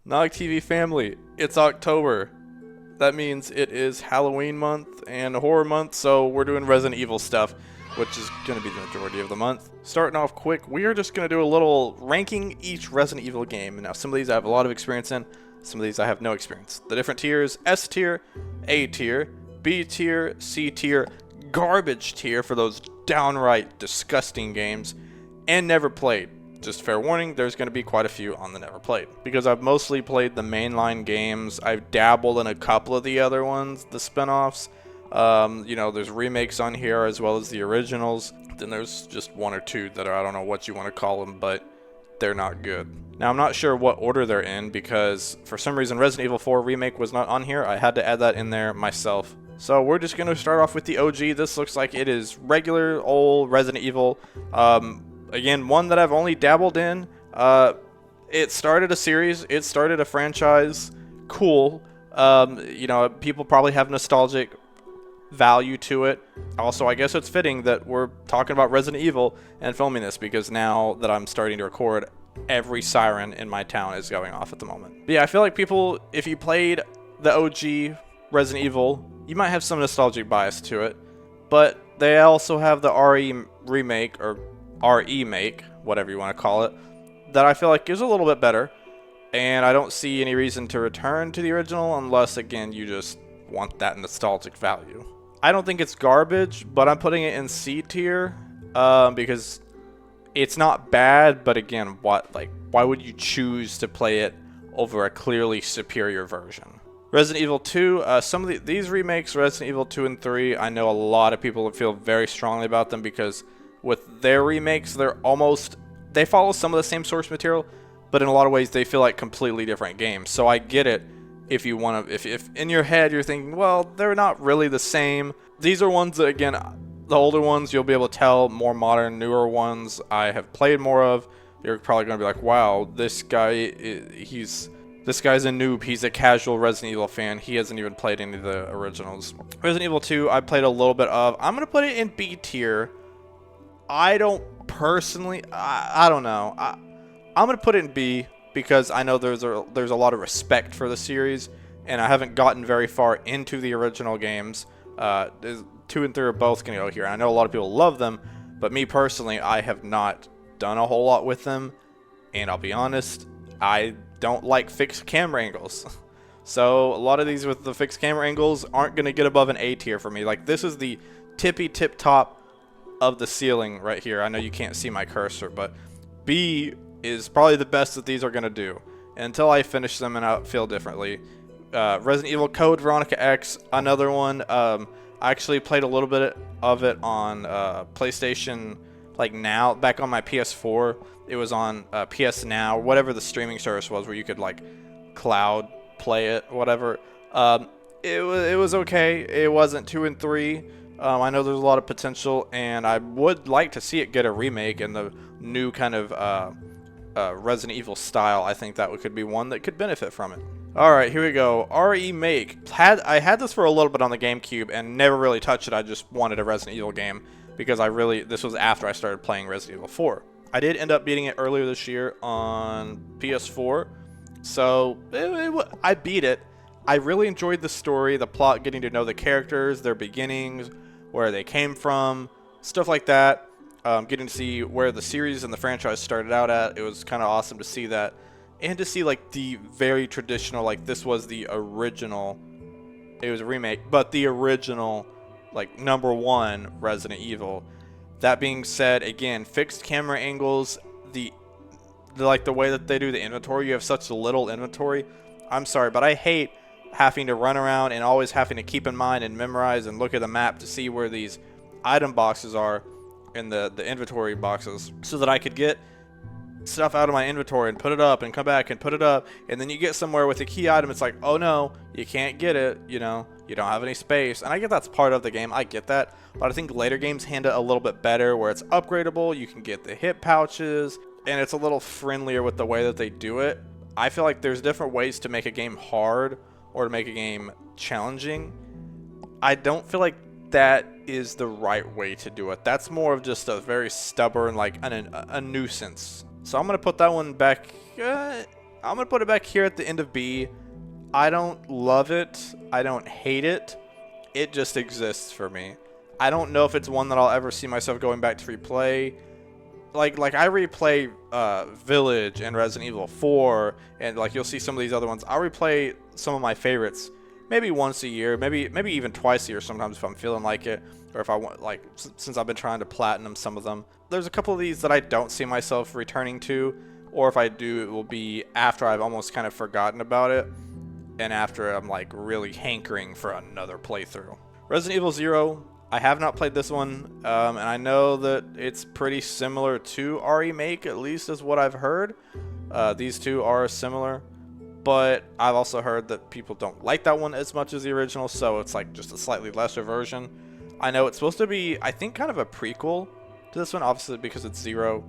NoggTV family, it's October. That means it is Halloween month and horror month, so we're doing Resident Evil stuff, which is going to be the majority of the month. Starting off quick, we are just going to do a little ranking each Resident Evil game. Now, some of these I have a lot of experience in, some of these I have no experience. The different tiers: S tier, A tier, B tier, C tier, garbage tier for those downright disgusting games, and never played. Just fair warning, there's going to be quite a few on the never played. Because I've mostly played the mainline games, I've dabbled in a couple of the other ones, the spin-offs. You know, there's remakes on here as well as the originals. Then there's just one or two that are, I don't know what you want to call them, but they're not good. Now, I'm not sure what order they're in because for some reason Resident Evil 4 Remake was not on here. I had to add that in there myself. So we're just going to start off with the OG. This looks like it is regular old Resident Evil. Again, one that I've only dabbled in. It started a series. It started a franchise. Cool. You know, people probably have nostalgic value to it. Also, I guess it's fitting that we're talking about Resident Evil and filming this because now that I'm starting to record, every siren in my town is going off at the moment. But yeah, I feel like people, if you played the OG Resident Evil, you might have some nostalgic bias to it, but they also have the RE remake, or RE-make, whatever you want to call it, that I feel like is a little bit better, and I don't see any reason to return to the original unless, again, you just want that nostalgic value. I don't think it's garbage, but I'm putting it in C tier because it's not bad, but again, why would you choose to play it over a clearly superior version? Resident Evil 2, some of these remakes, Resident Evil 2 and 3, I know a lot of people feel very strongly about them because with their remakes, they follow some of the same source material, but in a lot of ways they feel like completely different games. So I get it if you want to, if in your head you're thinking, well, they're not really the same. These are ones that, again, the older ones you'll be able to tell, more modern, newer ones I have played more of. You're probably going to be like, wow, this guy's a noob. He's a casual Resident Evil fan. He hasn't even played any of the originals. Resident Evil 2, I played a little bit of. I'm going to put it in B tier. I don't personally, I don't know. I'm going to put it in B because I know there's a lot of respect for the series, and I haven't gotten very far into the original games. 2 and 3 are both going to go here. I know a lot of people love them, but me personally, I have not done a whole lot with them, and I'll be honest, I don't like fixed camera angles. So a lot of these with the fixed camera angles aren't going to get above an A tier for me. Like, this is the tip top of the ceiling right here. I know you can't see my cursor, but B is probably the best that these are going to do until I finish them and I feel differently. Resident Evil Code Veronica X, another one. I actually played a little bit of it on PlayStation, like now, back on my PS4. It was on PS Now, whatever the streaming service was where you could like cloud play it, whatever. It was okay. It wasn't 2 and 3. I know there's a lot of potential, and I would like to see it get a remake in the new kind of Resident Evil style. I think that could be one that could benefit from it. Alright, here we go. RE-make. I had this for a little bit on the GameCube and never really touched it. I just wanted a Resident Evil game because this was after I started playing Resident Evil 4. I did end up beating it earlier this year on PS4, so I beat it. I really enjoyed the story, the plot, getting to know the characters, their beginnings, where they came from, stuff like that. Getting to see where the series and the franchise started out at. It was kind of awesome to see that. And to see like the very traditional, like this was the original, it was a remake, but the original like #1 Resident Evil. That being said, again, fixed camera angles, the way that they do the inventory, you have such little inventory. I'm sorry, but I hate having to run around and always having to keep in mind and memorize and look at the map to see where these item boxes are in the inventory boxes so that I could get stuff out of my inventory and put it up and come back and put it up, and then you get somewhere with a key item, it's like, oh no, you can't get it, you know, you don't have any space. And I get that's part of the game, I get that, but I think later games handle it a little bit better where it's upgradable, you can get the hip pouches, and it's a little friendlier with the way that they do it. I feel like there's different ways to make a game hard or to make a game challenging. I don't feel like that is the right way to do it. That's more of just a very stubborn, like a nuisance. So I'm going to put that one back. I'm I'm going to put it back here at the end of B. I don't love it. I don't hate it. It just exists for me. I don't know if it's one that I'll ever see myself going back to replay. Like I replay Village and Resident Evil 4, and like you'll see some of these other ones. I'll replay some of my favorites maybe once a year, maybe even twice a year sometimes if I'm feeling like it, or if I want, like, since I've been trying to platinum some of them. There's a couple of these that I don't see myself returning to, or if I do, it will be after I've almost kind of forgotten about it, and after I'm like really hankering for another playthrough. Resident Evil 0, I have not played this one, and I know that it's pretty similar to our remake, at least is what I've heard. These two are similar, but I've also heard that people don't like that one as much as the original, so it's like just a slightly lesser version. I know it's supposed to be, I think, kind of a prequel to this one, obviously because it's 0.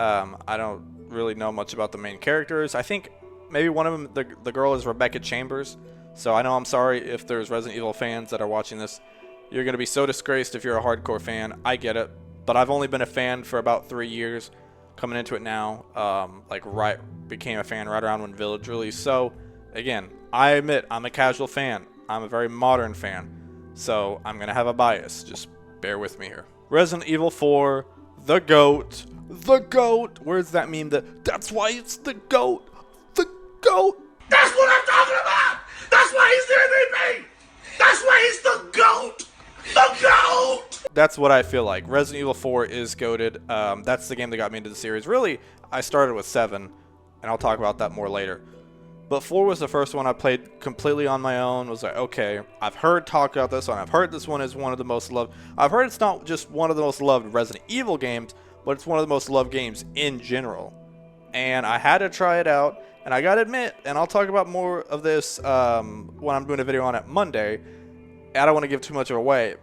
I don't really know much about the main characters. I think maybe one of them, the girl, is Rebecca Chambers, so I know I'm sorry if there's Resident Evil fans that are watching this. You're going to be so disgraced if you're a hardcore fan. I get it. But I've only been a fan for about 3 years. Coming into it now. Became a fan right around when Village released. So, again, I admit I'm a casual fan. I'm a very modern fan. So, I'm going to have a bias. Just bear with me here. Resident Evil 4. The GOAT. The GOAT. Where's that meme that's why it's the GOAT. The GOAT. That's what I'm talking about. That's why he's the MVP. That's why he's the GOAT. The GOAT! That's what I feel like. Resident Evil 4 is goated. That's the game that got me into the series. Really, I started with 7, and I'll talk about that more later. But 4 was the first one I played completely on my own. Was like, okay, I've heard talk about this one. I've heard this one is one of the most loved. I've heard it's not just one of the most loved Resident Evil games, but it's one of the most loved games in general. And I had to try it out, and I gotta admit, and I'll talk about more of this when I'm doing a video on it Monday. I don't want to give too much of away,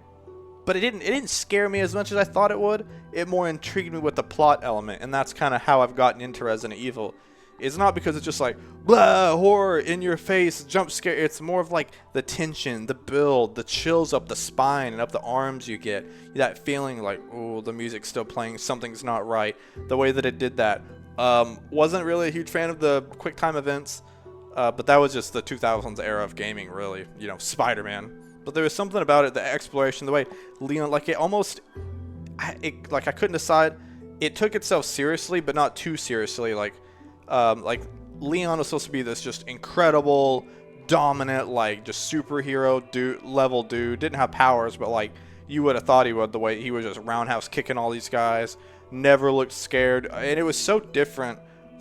but it didn't scare me as much as I thought it would. It more intrigued me with the plot element, and that's kind of how I've gotten into Resident Evil. It's not because it's just like blah, horror in your face, jump scare. It's more of like the tension, the build, the chills up the spine and up the arms you get. That feeling like, oh, the music's still playing, something's not right. The way that it did that. Wasn't really a huge fan of the quick time events, but that was just the 2000s era of gaming, really. You know, Spider-Man. But there was something about it, the exploration, the way Leon, like it almost, like I couldn't decide. It took itself seriously, but not too seriously. Like Leon was supposed to be this just incredible, dominant, like just superhero level dude. Didn't have powers, but like you would have thought he would. The way he was just roundhouse kicking all these guys, never looked scared, and it was so different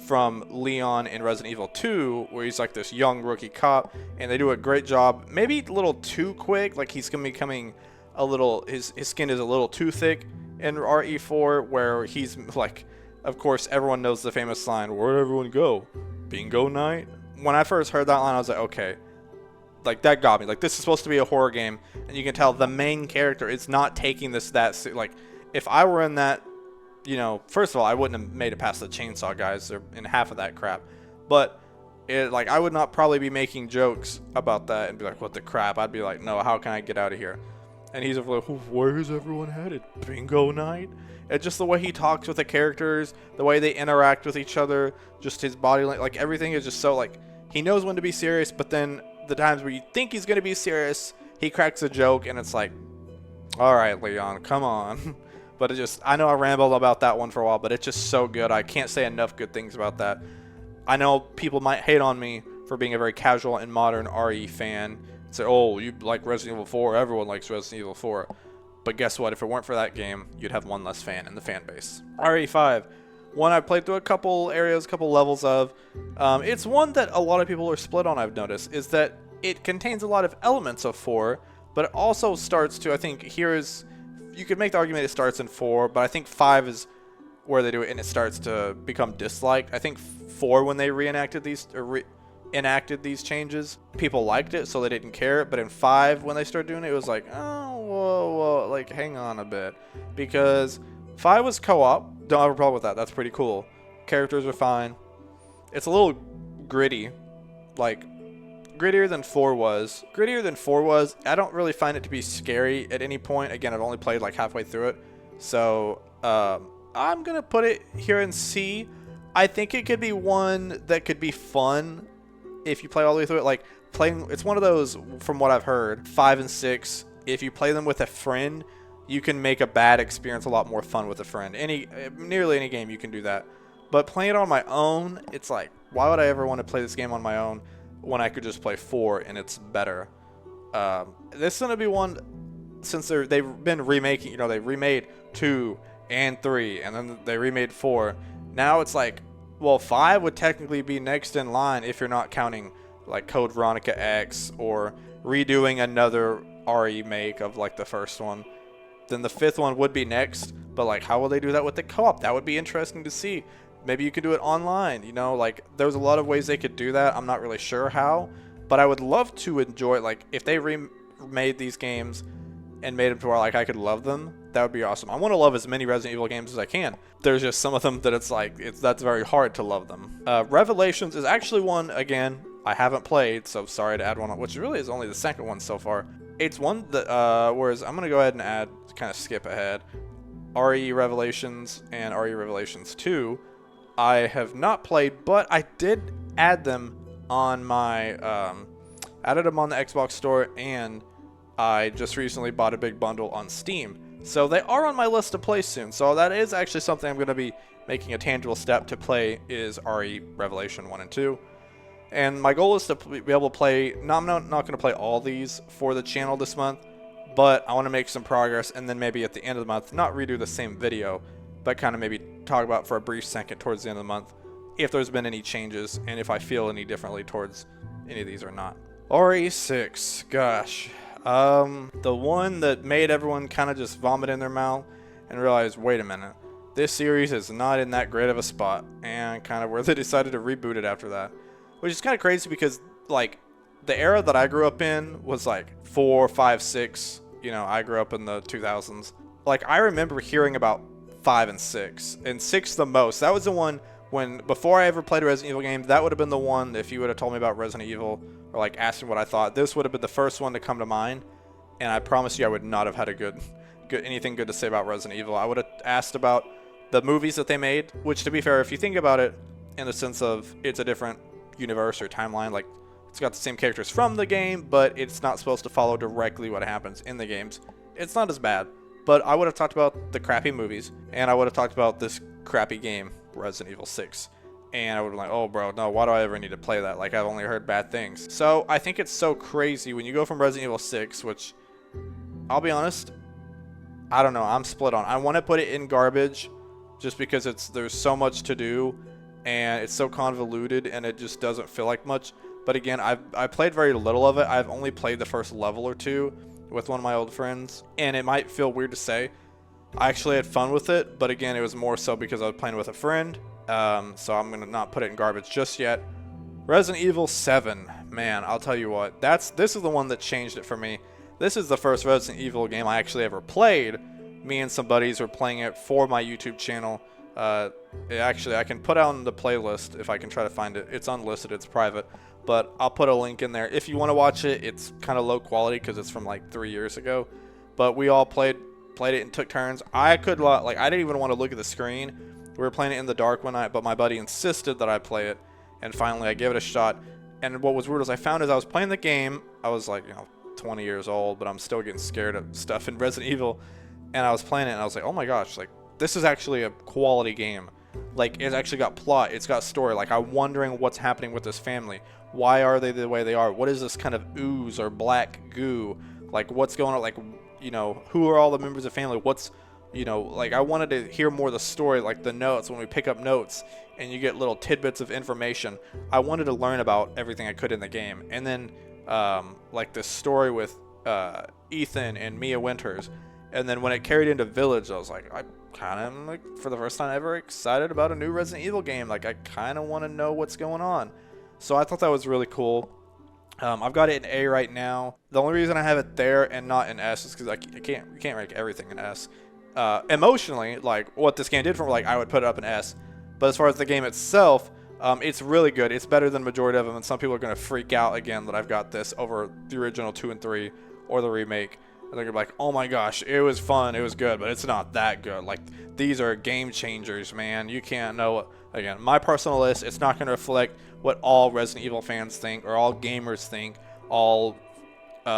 from Leon in Resident Evil 2, where he's like this young rookie cop, and they do a great job. Maybe a little too quick, like he's gonna be becoming a little, his skin is a little too thick in RE4, where he's like, of course, everyone knows the famous line, "Where'd everyone go? Bingo night?" When I first heard that line, I was like, okay, like that got me. Like this is supposed to be a horror game, and you can tell the main character is not taking this like, if I were in that. You know, first of all, I wouldn't have made it past the chainsaw guys or in half of that crap. But, like, I would not probably be making jokes about that and be like, what the crap? I'd be like, no, how can I get out of here? And he's like, where's everyone headed? Bingo night? And just the way he talks with the characters, the way they interact with each other, just his body, like everything is just so, like, he knows when to be serious, but then the times where you think he's going to be serious, he cracks a joke, and it's like, all right, Leon, come on. But it just, I know I rambled about that one for a while, but it's just so good. I can't say enough good things about that. I know people might hate on me for being a very casual and modern RE fan. Say, oh, you like Resident Evil 4. Everyone likes Resident Evil 4. But guess what? If it weren't for that game, you'd have one less fan in the fan base. RE5. One I played through a couple areas, a couple levels of. It's one that a lot of people are split on, I've noticed, is that it contains a lot of elements of 4, but it also starts to, I think, you could make the argument it starts in 4, but I think 5 is where they do it and it starts to become disliked. I think 4, when they enacted these changes, people liked it, so they didn't care. But in 5, when they started doing it, it was like, oh, whoa, like, hang on a bit. Because 5 was co-op. Don't have a problem with that. That's pretty cool. Characters are fine. It's a little gritty. Like, grittier than 4 was. I don't really find it to be scary at any point. Again, I've only played like halfway through it. So, I'm going to put it here in C. I think it could be one that could be fun if you play all the way through it. Like playing, it's one of those, from what I've heard, 5 and 6. If you play them with a friend, you can make a bad experience a lot more fun with a friend. Nearly any game you can do that. But playing it on my own, it's like, why would I ever want to play this game on my own when I could just play 4 and it's better? This is gonna be one, since they've been remaking. You know, they remade 2 and 3, and then they remade 4. Now it's like, well, 5 would technically be next in line if you're not counting like Code Veronica X or redoing another RE make of like the first one. Then the 5th one would be next, but like, how will they do that with the co-op? That would be interesting to see. Maybe you could do it online, you know, like there's a lot of ways they could do that. I'm not really sure how, but I would love to enjoy it. Like if they remade these games and made them to where like I could love them, that would be awesome. I want to love as many Resident Evil games as I can. There's just some of them that it's like, that's very hard to love them. Revelations is actually one, again, I haven't played, so sorry to add one, which really is only the second one so far. It's one that, whereas I'm going to go ahead and add, kind of skip ahead, RE Revelations and RE Revelations 2. I have not played, but I did add them on my, added them on the Xbox store, and I just recently bought a big bundle on Steam. So they are on my list to play soon. So that is actually something I'm going to be making a tangible step to play, is RE Revelation 1 and 2. And my goal is to be able to play, no, I'm not going to play all these for the channel this month, but I want to make some progress, and then maybe at the end of the month, not redo the same video, but kind of maybe talk about for a brief second towards the end of the month if there's been any changes and if I feel any differently towards any of these or not. RE6, gosh. The one that made everyone kind of just vomit in their mouth and realize, wait a minute, this series is not in that great of a spot, and kind of where they decided to reboot it after that. Which is kind of crazy because, like, the era that I grew up in was like 4, 5, 6. You know, I grew up in the 2000s. Like, I remember hearing about 5 and 6, and 6 the most. That was the one when, before I ever played a Resident Evil game, that would have been the one, if you would have told me about Resident Evil, or like asked me what I thought, this would have been the first one to come to mind. And I promise you I would not have had anything good to say about Resident Evil. I would have asked about the movies that they made, which, to be fair, if you think about it in the sense of it's a different universe or timeline, like it's got the same characters from the game, but it's not supposed to follow directly what happens in the games. It's not as bad. But I would have talked about the crappy movies, and I would have talked about this crappy game, Resident Evil 6. And I would have been like, oh bro, no, why do I ever need to play that? Like, I've only heard bad things. So I think it's so crazy when you go from Resident Evil 6, which, I'll be honest, I don't know, I'm split on. I want to put it in garbage just because there's so much to do and it's so convoluted and it just doesn't feel like much. But again, I played very little of it. I've only played the first level or two with one of my old friends, and it might feel weird to say, I actually had fun with it, but again, it was more so because I was playing with a friend. So I'm gonna not put it in garbage just yet. Resident Evil 7, man, I'll tell you what, this is the one that changed it for me. This is the first Resident Evil game I actually ever played. Me and some buddies were playing it for my YouTube channel. Actually, I can put on the playlist if I can try to find it. It's unlisted, it's private, but I'll put a link in there if you want to watch it. It's kind of low quality because it's from like 3 years ago, but we all played it and took turns. I didn't even want to look at the screen. We were playing it in the dark one night, but my buddy insisted that I play it, and finally I gave it a shot. And what was weird was I found as I was playing the game, I was like, 20 years old, but I'm still getting scared of stuff in Resident Evil, and I was playing it and I was like, oh my gosh, like, this is actually a quality game. Like, it's actually got plot, it's got story. Like, I'm wondering what's happening with this family. Why are they the way they are? What is this kind of ooze or black goo? Like, what's going on? Like, who are all the members of family? Like, I wanted to hear more of the story, like the notes, when we pick up notes and you get little tidbits of information. I wanted to learn about everything I could in the game. And then, like, this story with Ethan and Mia Winters. And then when it carried into Village, I was like, I kind of, like, for the first time ever, excited about a new Resident Evil game. Like, I kind of want to know what's going on. So I thought that was really cool. I've got it in A right now. The only reason I have it there and not in S is because you can't rank everything in S. Emotionally, like, what this game did for me, like, I would put it up in S. But as far as the game itself, it's really good. It's better than majority of them, and some people are going to freak out again that I've got this over the original 2 and 3 or the remake. and they're gonna be like, oh my gosh, it was fun, it was good, but it's not that good. Like, these are game changers, man. You can't know. Again, my personal list, it's not gonna reflect what all Resident Evil fans think, or all gamers think, all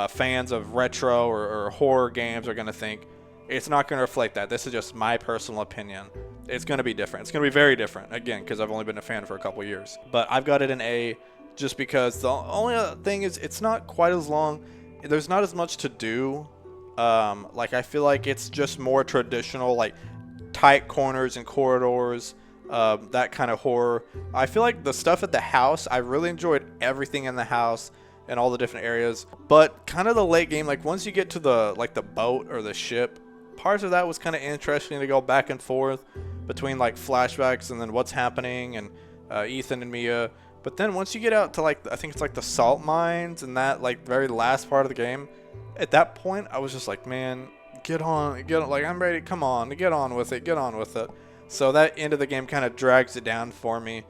fans of retro or horror games are gonna think. It's not gonna reflect that. This is just my personal opinion. It's gonna be different. It's gonna be very different, again, because I've only been a fan for a couple years. But I've got it in A, just because the only thing is it's not quite as long. There's not as much to do. Like, I feel like it's just more traditional, like tight corners and corridors, that kind of horror. I feel like the stuff at the house, I really enjoyed everything in the house and all the different areas. But kind of the late game, like once you get to the the boat or the ship, parts of that was kind of interesting to go back and forth between like flashbacks and then what's happening, and Ethan and Mia. But then once you get out to like, I think it's like the salt mines and that like very last part of the game, at that point I was just like, man, get on, like, I'm ready, come on, get on with it. So that end of the game kind of drags it down for me,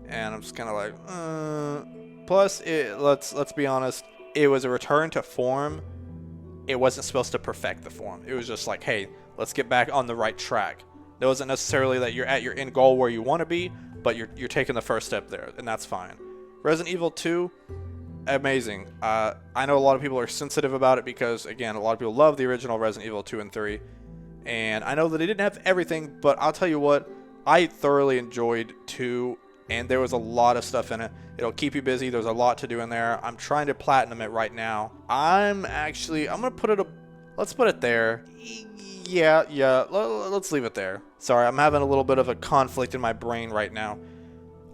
and I'm just kind of like, Plus, let's be honest, it was a return to form. It wasn't supposed to perfect the form. It was just like, hey, let's get back on the right track. It wasn't necessarily that you're at your end goal where you want to be, but you're taking the first step there, and that's fine. Resident Evil 2, amazing. I know a lot of people are sensitive about it because, again, a lot of people love the original Resident Evil 2 and 3, and I know that it didn't have everything, but I'll tell you what, I thoroughly enjoyed 2, and there was a lot of stuff in it. It'll keep you busy. There's a lot to do in there. I'm trying to platinum it right now. I'm gonna put it let's put it there. Yeah, let's leave it there. Sorry, I'm having a little bit of a conflict in my brain right now.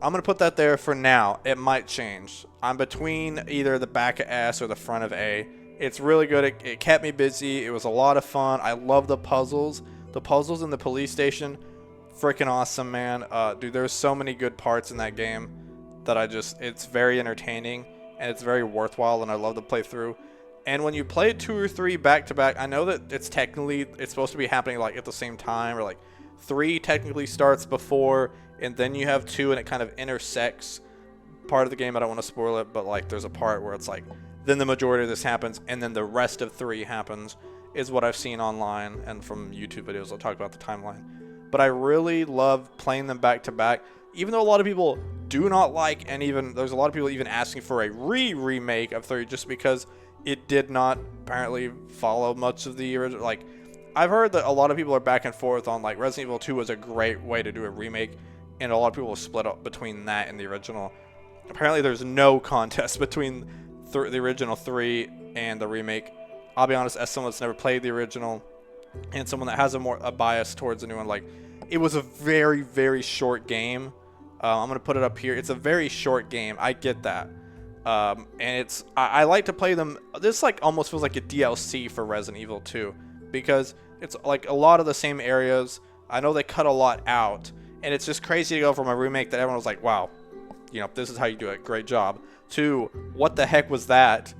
I'm going to put that there for now. It might change. I'm between either the back of S or the front of A. It's really good. It kept me busy. It was a lot of fun. I love the puzzles. The puzzles in the police station, freaking awesome, man. Dude, there's so many good parts in that game that it's very entertaining, and it's very worthwhile, and I love to play through. And when you play 2 or 3 back to back, I know that it's supposed to be happening like at the same time, or like 3 technically starts before, and then you have 2 and it kind of intersects part of the game. I don't want to spoil it, but like there's a part where it's like, then the majority of this happens, and then the rest of 3 happens, is what I've seen online and from YouTube videos. I'll talk about the timeline. But I really love playing them back to back, even though a lot of people do not like, and even there's a lot of people even asking for a remake of 3 just because it did not apparently follow much of the original. Like, I've heard that a lot of people are back and forth on like Resident Evil 2 was a great way to do a remake, and a lot of people will split up between that and the original. Apparently there's no contest between the original 3 and the remake. I'll be honest, as someone that's never played the original and someone that has a bias towards the new one, like, it was a very, very short game. I'm going to put it up here. It's a very short game. I get that. And I like to play them. This like almost feels like a DLC for Resident Evil 2 because it's like a lot of the same areas. I know they cut a lot out, and it's just crazy to go from a remake that everyone was like, wow, you know, this is how you do it, great job, to what the heck was that?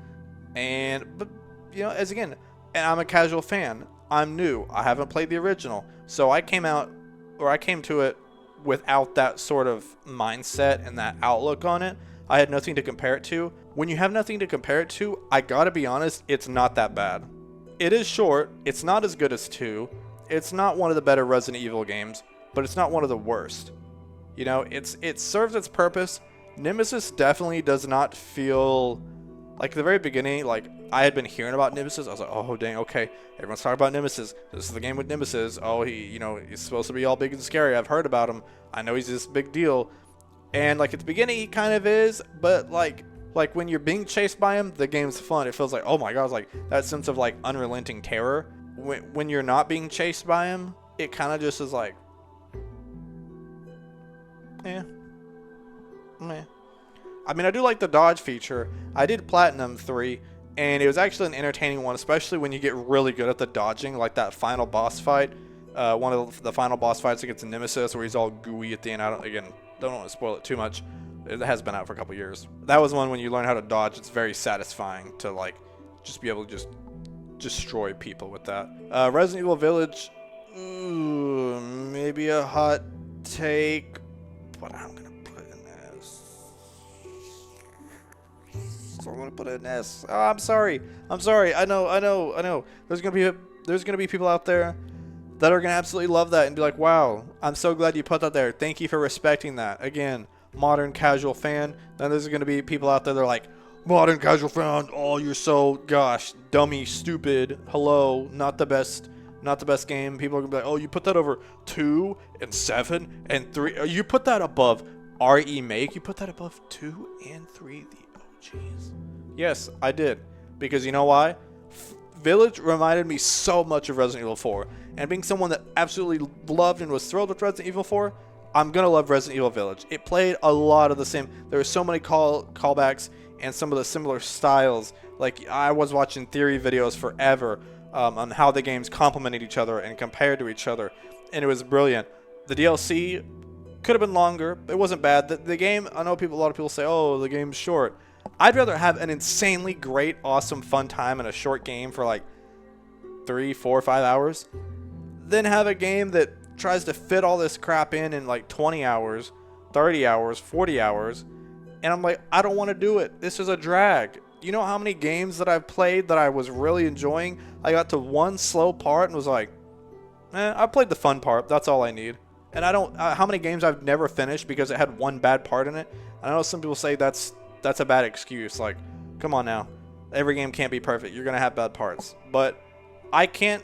But you know, and I'm a casual fan. I'm new. I haven't played the original, so I came to it without that sort of mindset and that outlook on it. I had nothing to compare it to. When you have nothing to compare it to, I gotta be honest, it's not that bad. It is short. It's not as good as 2. It's not one of the better Resident Evil games, but it's not one of the worst. You know, it serves its purpose. Nemesis definitely does not feel like at the very beginning, like I had been hearing about Nemesis. I was like, oh dang, okay, everyone's talking about Nemesis. This is the game with Nemesis. Oh, he's supposed to be all big and scary. I've heard about him. I know he's this big deal. And like at the beginning he kind of is, but like when you're being chased by him, the game's fun. It feels like, oh my god, like that sense of like unrelenting terror. When you're not being chased by him, it kind of just is like, meh. I mean, I do like the dodge feature. I did Platinum 3, and it was actually an entertaining one, especially when you get really good at the dodging, like that final boss fight. One of the final boss fights against Nemesis, where he's all gooey at the end. Don't want to spoil it too much. It has been out for a couple years. That was one when you learn how to dodge. It's very satisfying to like just be able to just destroy people with that. Resident Evil Village, maybe a hot take, but I'm gonna put in this So I'm gonna put it in S. Oh, I'm sorry. I'm sorry. I know. There's gonna be people out there that are gonna absolutely love that and be like, wow, I'm so glad you put that there. Thank you for respecting that. Again, modern casual fan. Then there's gonna be people out there that are like, modern casual fan. Oh, you're so dummy, stupid. Hello, not the best game. People are gonna be like, oh, you put that over 2 and 7 and 3. You put that above Remake. You put that above 2 and 3. The OGs. Yes, I did, because you know why? Village reminded me so much of Resident Evil 4, and being someone that absolutely loved and was thrilled with Resident Evil 4, I'm gonna love Resident Evil Village. It played a lot of the same. There were so many callbacks and some of the similar styles. Like, I was watching theory videos forever on how the games complemented each other and compared to each other, and it was brilliant. The DLC could have been longer. It wasn't bad. The game, I know a lot of people say, oh, the game's short. I'd rather have an insanely great, awesome, fun time in a short game for like 3, 4, 5 hours than have a game that tries to fit all this crap in like 20 hours, 30 hours, 40 hours. And I'm like, I don't want to do it. This is a drag. You know how many games that I've played that I was really enjoying? I got to one slow part and was like, I played the fun part. That's all I need. And I don't, how many games I've never finished because it had one bad part in it. I know some people say that's a bad excuse. Like, come on now. Every game can't be perfect. You're going to have bad parts. But I can't,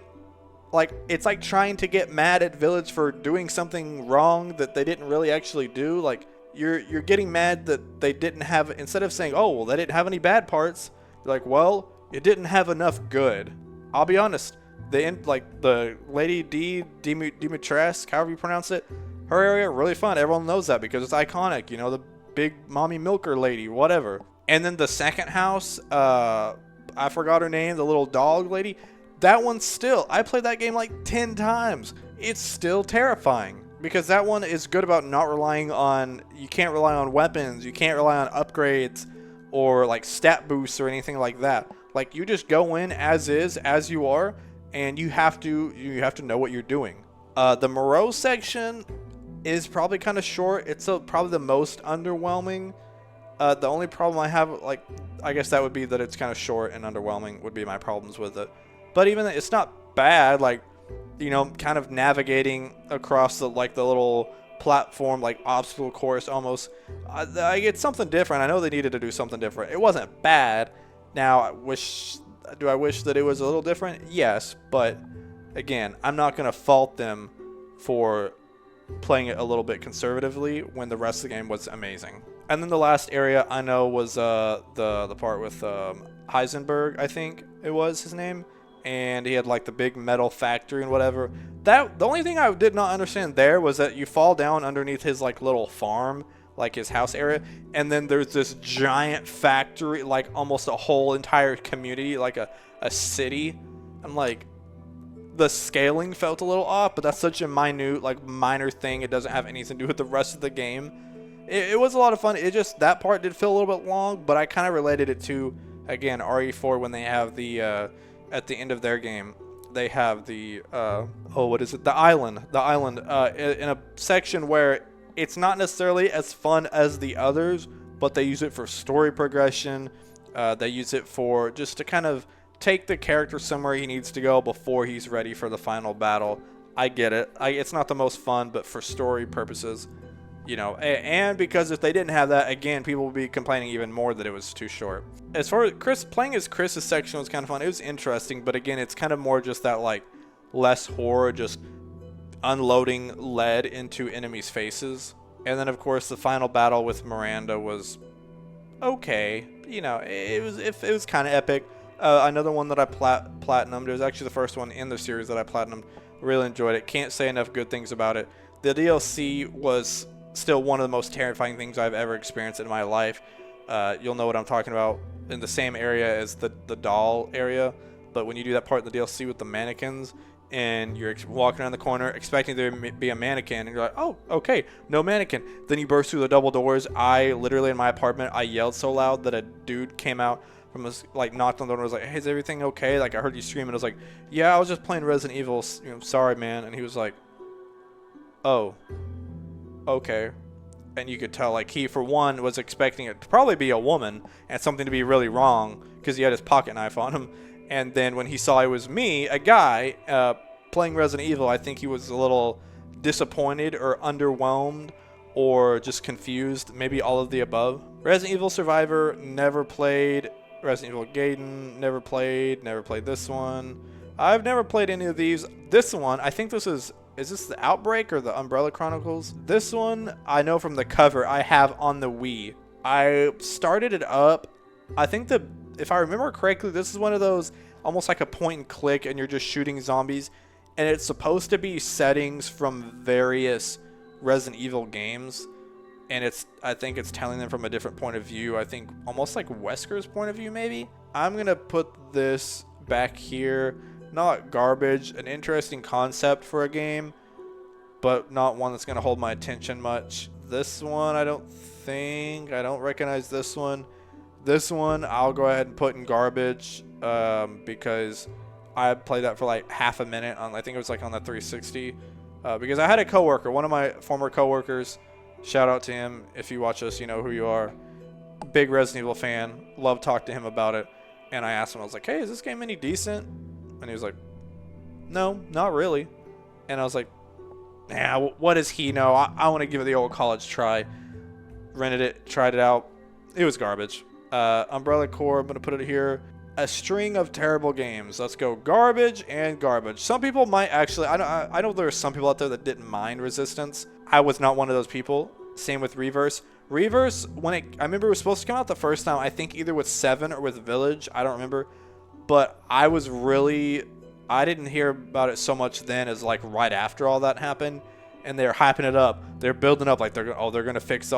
like, it's like trying to get mad at Village for doing something wrong that they didn't really actually do. Like, you're getting mad that they didn't have, instead of saying, oh, well, they didn't have any bad parts, you're like, well, it didn't have enough good. I'll be honest. The Lady Dimitrescu, however you pronounce it, her area, really fun. Everyone knows that because it's iconic. You know, the big mommy milker lady, whatever. And then the second house, I forgot her name, the little dog lady. That one still, I played that game like 10 times. It's still terrifying because that one is good about not relying on, you can't rely on weapons, you can't rely on upgrades or like stat boosts or anything like that. Like, you just go in as is, as you are, and you have to know what you're doing. The Moreau section is probably kind of short. It's probably the most underwhelming. The only problem I have, like, I guess that would be that it's kind of short and underwhelming would be my problems with it. But even it's not bad. Like, you know, kind of navigating across the little platform, like obstacle course almost. I get something different. I know they needed to do something different. It wasn't bad. Now, do I wish that it was a little different? Yes, but again, I'm not going to fault them for playing it a little bit conservatively when the rest of the game was amazing. And then the last area I know was the part with Heisenberg, I think it was his name, and he had like the big metal factory and whatever. The only thing I did not understand there was that you fall down underneath his like little farm, like his house area, and then there's this giant factory, like almost a whole entire community, like a city. I'm like, the scaling felt a little off, but that's such a minor thing. It doesn't have anything to do with the rest of the game. It was a lot of fun. It just, that part did feel a little bit long, but I kind of related it to, again, RE4 when they have the, at the end of their game, they have the, what is it? The island in a section where it's not necessarily as fun as the others, but they use it for story progression. They use it for just to kind of take the character somewhere he needs to go before he's ready for the final battle. I get it. It's not the most fun, but for story purposes, you know, and because if they didn't have that, again, people would be complaining even more that it was too short. As far as playing as Chris's section was kind of fun. It was interesting, but again, it's kind of more just that, like, less horror, just unloading lead into enemies' faces. And then, of course, the final battle with Miranda was okay. You know, it was kind of epic. Another one that I platinumed. It was actually the first one in the series that I platinumed. Really enjoyed it. Can't say enough good things about it. The DLC was still one of the most terrifying things I've ever experienced in my life. You'll know what I'm talking about. In the same area as the doll area, but when you do that part in the DLC with the mannequins, and you're walking around the corner expecting there to be a mannequin, and you're like, oh, okay, no mannequin. Then you burst through the double doors. I literally, in my apartment, I yelled so loud that a dude came out from his, like, knocked on the door and was like, hey, is everything okay? Like, I heard you screaming. I was like, yeah, I was just playing Resident Evil. You know, sorry, man. And he was like, oh, okay. and you could tell like he for one was expecting it to probably be a woman and something to be really wrong because he had his pocket knife on him. And then when he saw it was me, a guy, playing Resident Evil, I think he was a little disappointed or underwhelmed or just confused, maybe all of the above. Resident Evil Survivor, never played. Resident Evil Gaiden, never played this one. I've never played any of these. This one, I think this is this the Outbreak or the Umbrella Chronicles? This one, I know from the cover, I have on the Wii. I started it up. I think if I remember correctly, this is one of those almost like a point and click and you're just shooting zombies. And it's supposed to be settings from various Resident Evil games. And I think it's telling them from a different point of view. I think almost like Wesker's point of view, maybe. I'm going to put this back here. Not garbage. An interesting concept for a game, but not one that's going to hold my attention much. This one, I don't recognize this one. This one, I'll go ahead and put in garbage because I played that for like half a minute on, I think it was like on the 360. Because I had a coworker, one of my former coworkers, shout out to him. If you watch us, you know who you are. Big Resident Evil fan. Love talk to him about it. And I asked him, I was like, hey, is this game any decent? And he was like, no, not really. And I was like, nah, what does he know? I want to give it the old college try. Rented it, tried it out. It was garbage. Umbrella Corps, I'm going to put it here. A string of terrible games. Let's go garbage and garbage. Some people might actually, I know there are some people out there that didn't mind Resistance. I was not one of those people. Same with Reverse. Reverse, I remember it was supposed to come out the first time, I think either with 7 or with Village. I don't remember. But I didn't hear about it so much then as like right after all that happened. And they're hyping it up. They're building up like they're going to fix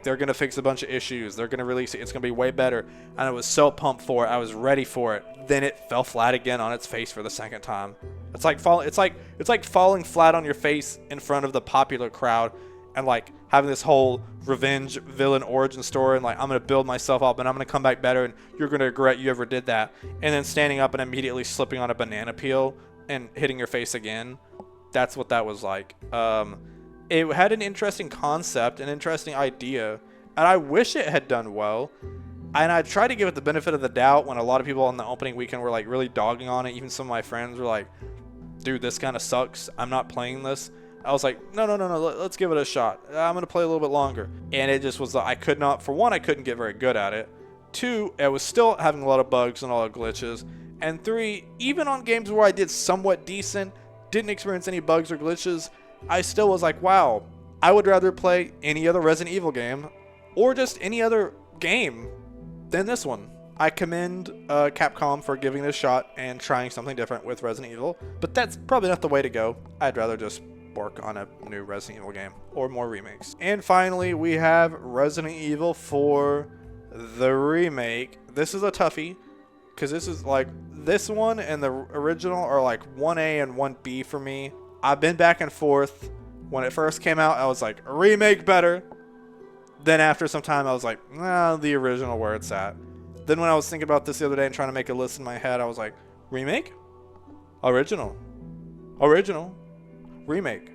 they're going to fix a bunch of issues. They're going to release it. It's going to be way better. And I was so pumped for it. I was ready for it. Then it fell flat again on its face for the second time. It's like falling flat on your face in front of the popular crowd and like having this whole revenge villain origin story and like I'm going to build myself up and I'm going to come back better and you're going to regret you ever did that. And then standing up and immediately slipping on a banana peel and hitting your face again. That's what that was like. It had an interesting concept, an interesting idea, and I wish it had done well. And I tried to give it the benefit of the doubt when a lot of people on the opening weekend were like really dogging on it. Even some of my friends were like, dude, this kind of sucks. I'm not playing this. I was like, no, let's give it a shot. I'm going to play a little bit longer. And it just was, I couldn't get very good at it. 2, it was still having a lot of bugs and a lot of glitches. And 3, even on games where I did somewhat decent, didn't experience any bugs or glitches, I still was like, wow, I would rather play any other Resident Evil game or just any other game than this one. I commend Capcom for giving it a shot and trying something different with Resident Evil, but that's probably not the way to go. I'd rather just work on a new Resident Evil game or more remakes. And finally, we have Resident Evil 4, the remake. This is a toughie because this is like, this one and the original are like 1A and 1B for me. I've been back and forth. When it first came out, I was like, remake better. Then after some time, I was like, nah, the original where it's at. Then when I was thinking about this the other day and trying to make a list in my head, I was like, remake? Original. Original. Remake.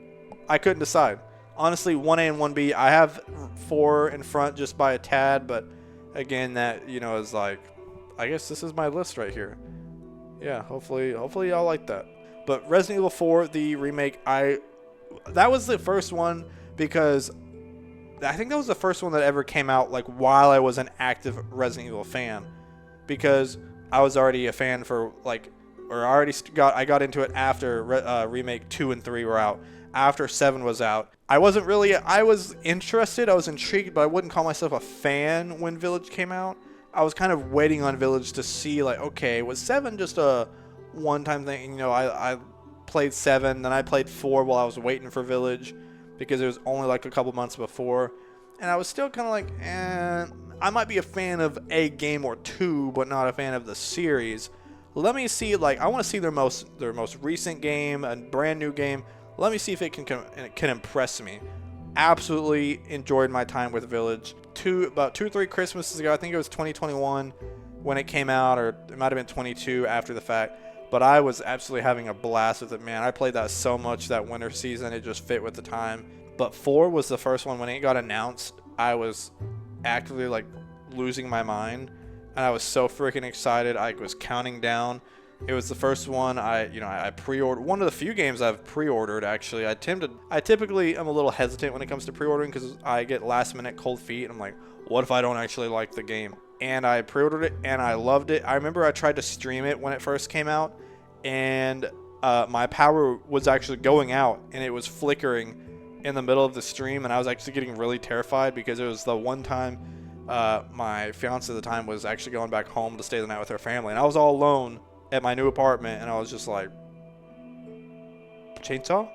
I couldn't decide. Honestly, 1A and 1B, I have 4 in front just by a tad, but again, that, you know, is like, I guess this is my list right here. Yeah, hopefully y'all like that. But Resident Evil 4, the remake, that was the first one because I think that was the first one that ever came out like while I was an active Resident Evil fan, because I was already a fan for like, or I got into it after remake 2 and 3 were out. After 7 was out, I was interested, I was intrigued, but I wouldn't call myself a fan when Village came out. I was kind of waiting on Village to see like, okay, was 7 just a one-time thing? You know, I played 7, then I played 4 while I was waiting for Village because it was only like a couple months before, and I was still kind of like, I might be a fan of a game or 2, but not a fan of the series. Let me see, like, I want to see their most recent game, a brand new game. Let me see if it can impress me. Absolutely enjoyed my time with Village. About 2 or 3 Christmases ago, I think it was 2021 when it came out, or it might have been 22 after the fact. But I was absolutely having a blast with it, man. I played that so much that winter season. It just fit with the time. But 4 was the first one. When it got announced, I was actively like losing my mind, and I was so freaking excited. I was counting down. It was the first one I pre-ordered. One of the few games I've pre-ordered, actually. I typically am a little hesitant when it comes to pre-ordering because I get last-minute cold feet. And I'm like, what if I don't actually like the game? And I pre-ordered it, and I loved it. I remember I tried to stream it when it first came out, and my power was actually going out, and it was flickering in the middle of the stream, and I was actually getting really terrified because it was the one time my fiance at the time was actually going back home to stay the night with her family, and I was all alone at my new apartment, and I was just like, chainsaw?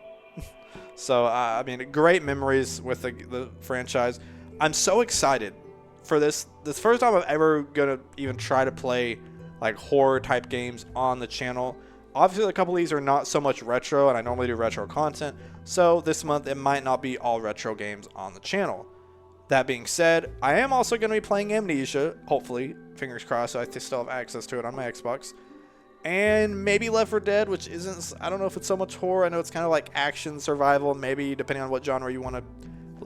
So, I mean, great memories with the franchise. I'm so excited for this. This first time I'm ever gonna even try to play like horror type games on the channel. Obviously, a couple of these are not so much retro, and I normally do retro content, so this month it might not be all retro games on the channel. That being said, I am also going to be playing Amnesia, hopefully, fingers crossed, so I still have access to it on my Xbox. And maybe Left 4 Dead, which isn't, I don't know if it's so much horror. I know it's kind of like action, survival, maybe depending on what genre you want to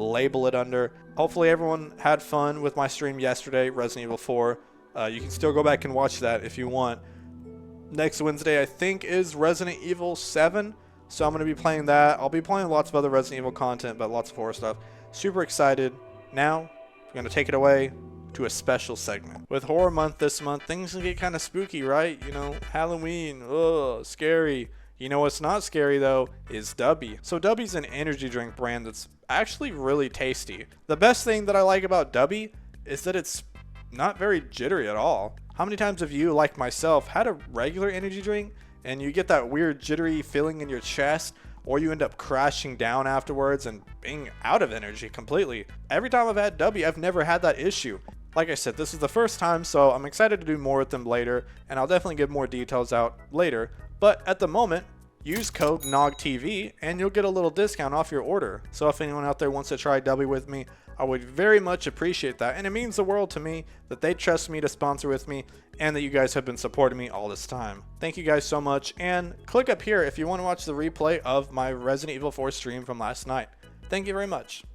label it under. Hopefully everyone had fun with my stream yesterday, Resident Evil 4. You can still go back and watch that if you want. Next Wednesday, I think, is Resident Evil 7. So I'm going to be playing that. I'll be playing lots of other Resident Evil content, but lots of horror stuff. Super excited. Now, we're going to take it away to a special segment. With Horror Month this month, things can get kind of spooky, right? You know, Halloween, ugh, scary. You know what's not scary, though, is Dubby. So Dubby's an energy drink brand that's actually really tasty. The best thing that I like about Dubby is that it's not very jittery at all. How many times have you, like myself, had a regular energy drink and you get that weird jittery feeling in your chest, or you end up crashing down afterwards and being out of energy completely? Every time I've had Dubby, I've never had that issue. Like I said, this is the first time, so I'm excited to do more with them later, and I'll definitely give more details out later. But at the moment, use code NoggTV and you'll get a little discount off your order. So if anyone out there wants to try Dubby with me, I would very much appreciate that, and it means the world to me that they trust me to sponsor with me and that you guys have been supporting me all this time. Thank you guys so much, and click up here if you want to watch the replay of my Resident Evil 4 stream from last night. Thank you very much.